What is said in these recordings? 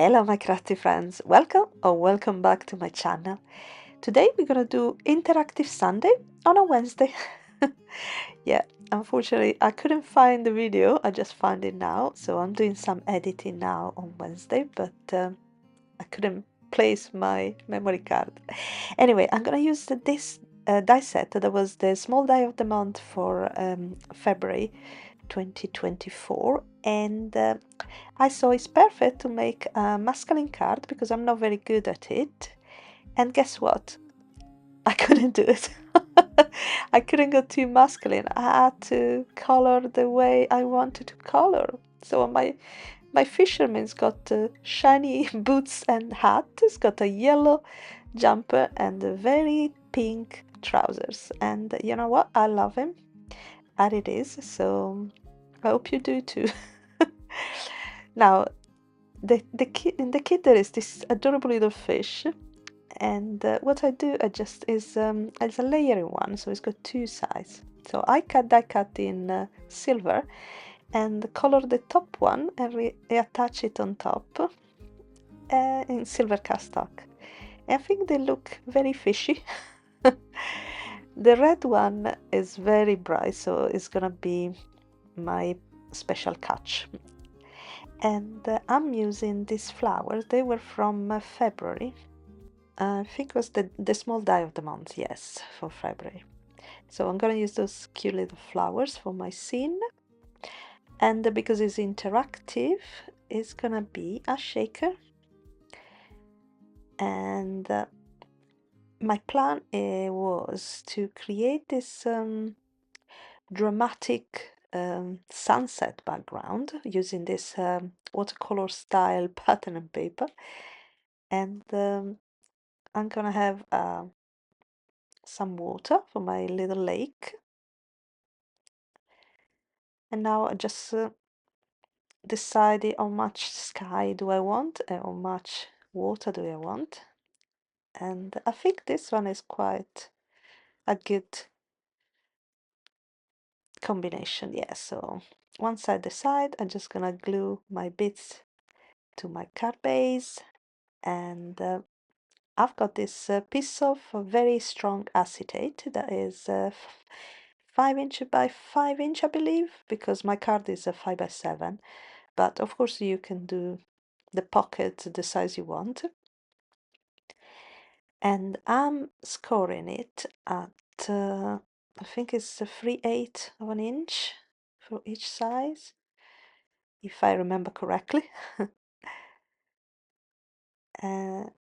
Hello my crafty friends, welcome or welcome back to my channel. Today we're gonna do Interactive Sunday on a Wednesday. Yeah, unfortunately I couldn't find the video, I just found it now, so I'm doing some editing now on Wednesday, but I couldn't place my memory card. Anyway, I'm gonna use this die set that was the small die of the month for February 2024, and I saw it's perfect to make a masculine card because I'm not very good at it. And guess what? I couldn't do it. I couldn't go too masculine. I had to color the way I wanted to color. So my fisherman's got shiny boots and hat. He's got a yellow jumper and a very pink trousers. And you know what? I love him as it is. So I hope you do too. Now, in the kit there is this adorable little fish, and what I do adjust is it's a layering one, so it's got two sides. So I die cut in silver and color the top one and reattach it on top in silver cardstock. I think they look very fishy. The red one is very bright, so it's gonna be my special catch. And I'm using these flowers. They were from February. I think it was the small die of the month, yes, for February. So I'm gonna use those cute little flowers for my scene. And because it's interactive, it's gonna be a shaker. And my plan was to create this dramatic sunset background using this watercolor style pattern and paper, and I'm gonna have some water for my little lake, and now I just decided how much sky do I want and how much water do I want, and I think this one is quite a good combination. Yeah, so once I decide, I'm just gonna glue my bits to my card base, and I've got this piece of very strong acetate that is 5" by 5" I believe, because my card is a 5x7, but of course you can do the pocket the size you want, and I'm scoring it at I think it's a 3/8 of an inch for each size, if I remember correctly.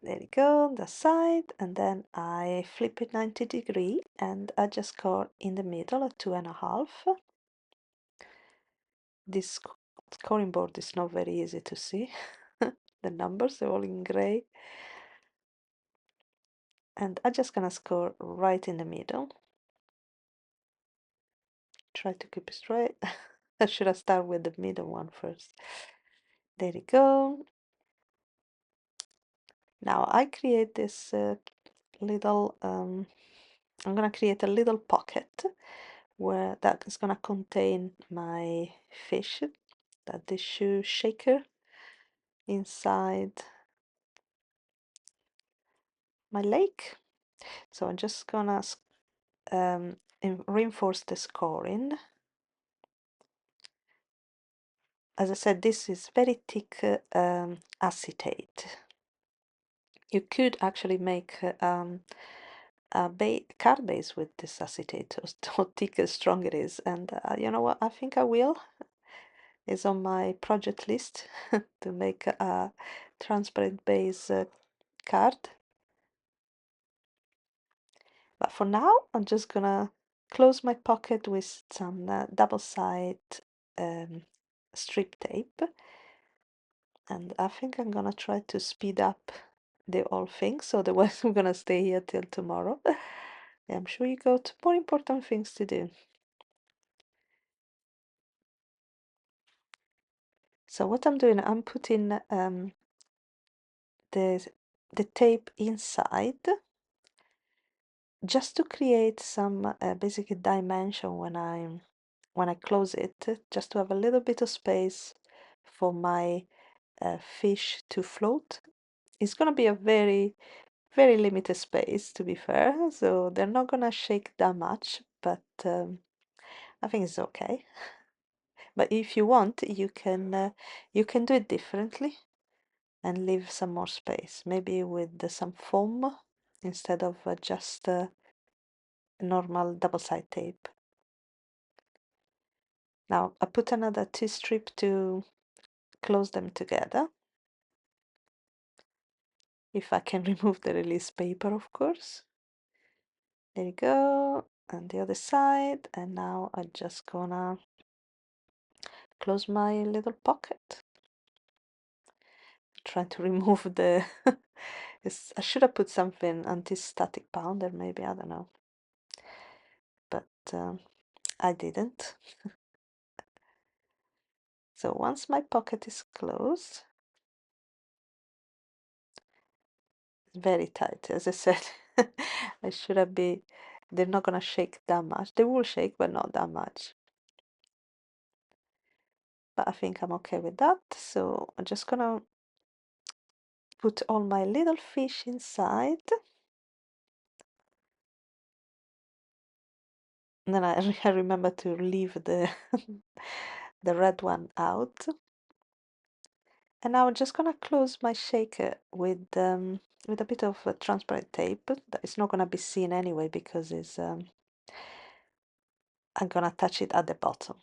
There you go, the side, and then I flip it 90 degrees and I just score in the middle at 2.5. This scoring board is not very easy to see. The numbers are all in gray. And I'm just gonna score right in the middle. Try to keep it straight. Should I start with the middle one first? There you go. Now I create this little, I'm gonna create a little pocket where that is gonna contain my fish, that the shoe shaker inside my lake. So I'm just gonna reinforce the scoring. As I said, this is very thick acetate. You could actually make a card base with this acetate, how thick and strong it is. And you know what? I think I will. It's on my project list to make a transparent base card. But for now, I'm just gonna close my pocket with some double-sided strip tape. And I think I'm gonna try to speed up the whole thing, so otherwise I'm gonna stay here till tomorrow. I'm sure you got more important things to do. So what I'm doing, I'm putting the tape inside just to create some basic dimension when I close it, just to have a little bit of space for my fish to float. It's gonna be a very, very limited space, to be fair, so they're not gonna shake that much, but I think it's okay. But if you want, you can do it differently and leave some more space, maybe with some foam instead of just normal double-side tape. Now I put another T-strip to close them together. If I can remove the release paper, of course. There you go, and the other side, and now I'm just gonna close my little pocket. Trying to remove the I should have put something anti-static pounder, maybe, I don't know, but I didn't. So once my pocket is closed, it's very tight, as I said. I should have been, they're not gonna shake that much. They will shake, but not that much. But I think I'm okay with that. So I'm just gonna put all my little fish inside. And then I remember to leave the the red one out. And now I'm just gonna close my shaker with a bit of transparent tape that is not gonna be seen anyway because it's I'm gonna attach it at the bottom.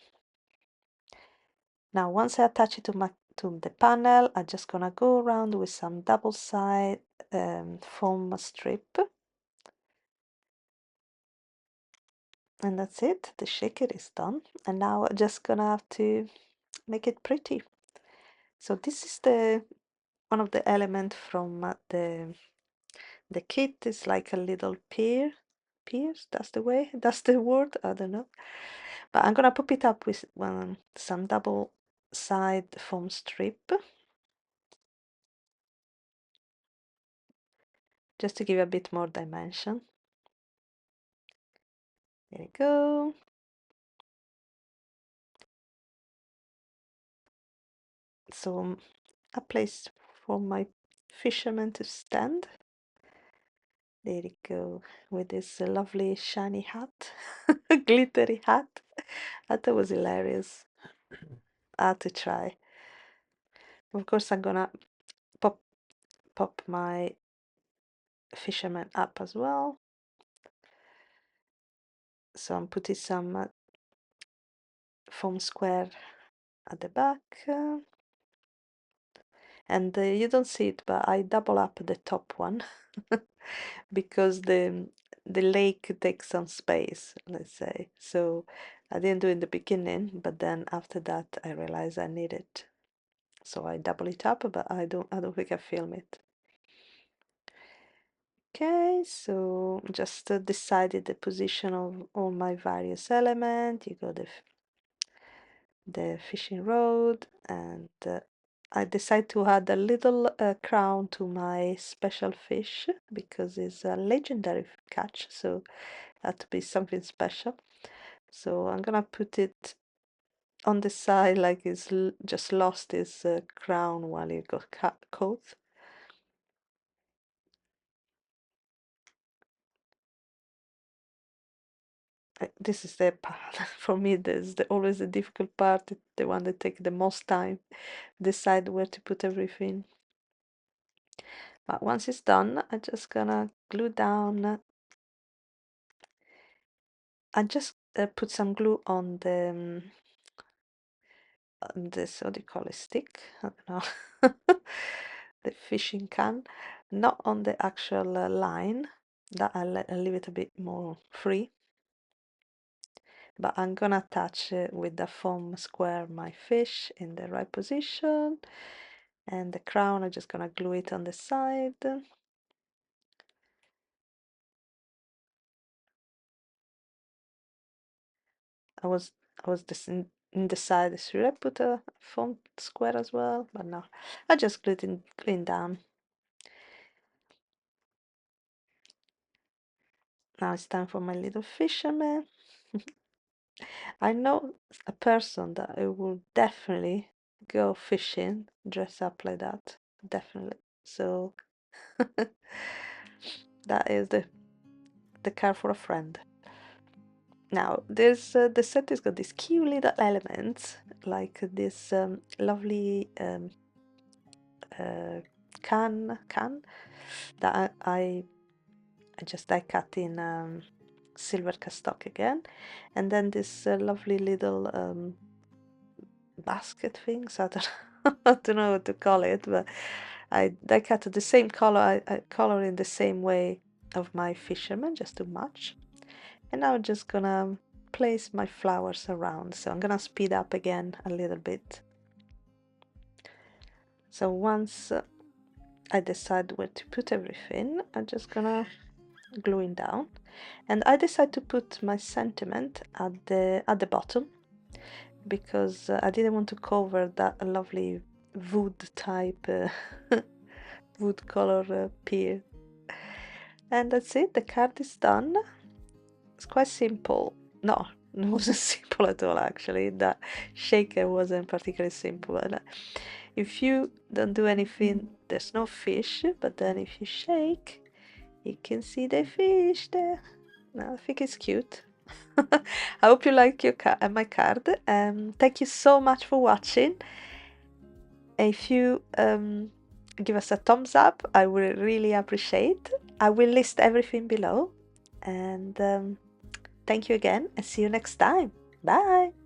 Now once I attach it to the panel, I'm just gonna go around with some double side foam strip. And that's it, the shaker is done. And now I'm just gonna have to make it pretty. So this is the one of the element from the kit is like a little piers, that's the way, that's the word, I don't know. But I'm gonna pop it up with some double side foam strip just to give a bit more dimension. There you go. So a place for my fisherman to stand. There you go, with this lovely shiny hat, glittery hat. I thought it was hilarious. I had to try. Of course, I'm gonna pop my fisherman up as well. So I'm putting some foam square at the back. And you don't see it, but I double up the top one because the lake takes some space, let's say. So I didn't do it in the beginning, but then after that I realized I need it. So I double it up, but I don't think I film it. Okay, so just decided the position of all my various elements. You got the fishing rod, and I decided to add a little crown to my special fish because it's a legendary catch, so it had to be something special. So I'm gonna put it on the side like it's just lost his crown while he got caught. This is the part for me. This is always the difficult part, the one that takes the most time. Decide where to put everything. But once it's done, I'm just gonna glue down. I just put some glue on on this, what do you call it, stick? I don't know. The fishing can, not on the actual line. That I'll leave it a bit more free. But I'm gonna attach with the foam square my fish in the right position, and the crown I'm just gonna glue it on the side. I was just in the side. Should I put a foam square as well? But no, I just glue it in clean down. Now it's time for my little fisherman. I know a person that it will definitely go fishing, dress up like that, definitely. So that is the card for a friend. Now, there's the set has got these cute little elements, like this lovely uh, can that I just die cut in silver cardstock again, and then this lovely little basket thing. So I don't, I don't know what to call it, but I die cut the same color. I color in the same way of my fisherman, just to match. And now I'm just gonna place my flowers around. So I'm gonna speed up again a little bit. So once I decide where to put everything, I'm just gonna glue it down. And I decide to put my sentiment at the bottom because I didn't want to cover that lovely wood type wood color pear. And that's it, the card is done. It's quite simple. No, it wasn't simple at all actually. That shaker wasn't particularly simple. And if you don't do anything, there's no fish, but then if you shake, you can see the fish there. No, I think it's cute. I hope you like your my card. Thank you so much for watching. If you give us a thumbs up, I will really appreciate. I will list everything below. And thank you again and see you next time. Bye!